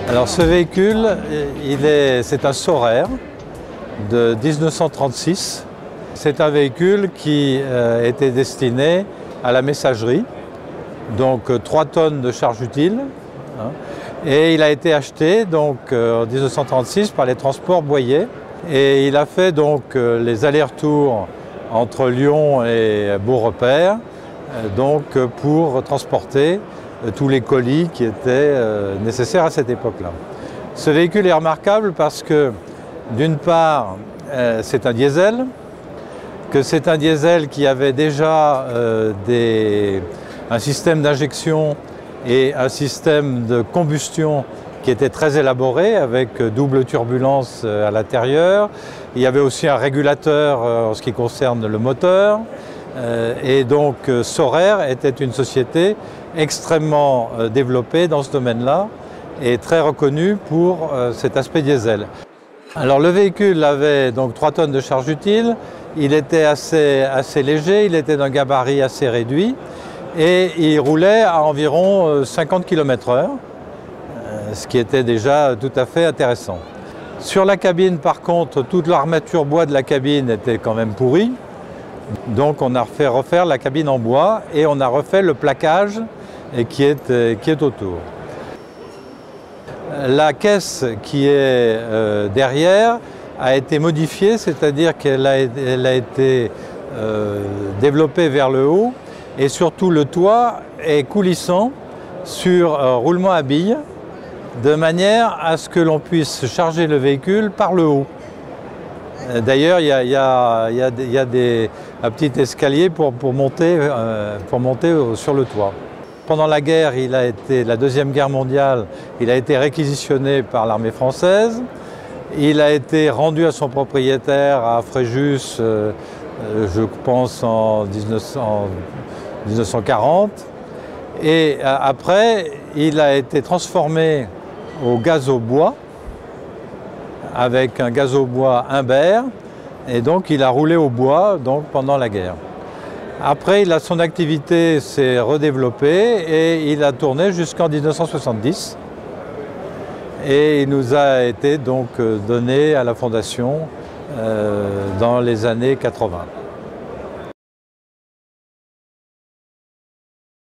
Alors ce véhicule, c'est un Saurer de 1936. C'est un véhicule qui était destiné à la messagerie, donc 3 tonnes de charge utile. Et il a été acheté donc, en 1936 par les transports Boyer. Et il a fait donc les allers-retours entre Lyon et Beaurepaire donc, pour transporter tous les colis qui étaient nécessaires à cette époque-là. Ce véhicule est remarquable parce que, d'une part, c'est un diesel, que c'est un diesel qui avait déjà un système d'injection et un système de combustion qui était très élaboré, avec double turbulence à l'intérieur. Il y avait aussi un régulateur en ce qui concerne le moteur. Et donc Saurer était une société extrêmement développée dans ce domaine-là et très reconnue pour cet aspect diesel. Alors le véhicule avait donc 3 tonnes de charge utile, il était assez léger, il était d'un gabarit assez réduit et il roulait à environ 50 km/h, ce qui était déjà tout à fait intéressant. Sur la cabine par contre, toute l'armature bois de la cabine était quand même pourrie. Donc on a fait refaire la cabine en bois et on a refait le plaquage qui est autour. La caisse qui est derrière a été modifiée, c'est-à-dire qu'elle a été développée vers le haut et surtout le toit est coulissant sur roulement à billes de manière à ce que l'on puisse charger le véhicule par le haut. D'ailleurs, il y a un petit escalier pour monter sur le toit. Pendant la guerre, la Deuxième Guerre mondiale, il a été réquisitionné par l'armée française. Il a été rendu à son propriétaire à Fréjus, je pense en 1940. Et après, il a été transformé au gazobois, avec un gazobois Humbert, et donc il a roulé au bois donc, pendant la guerre. Après, son activité s'est redéveloppée et il a tourné jusqu'en 1970. Et il nous a été donc donné à la Fondation dans les années 80.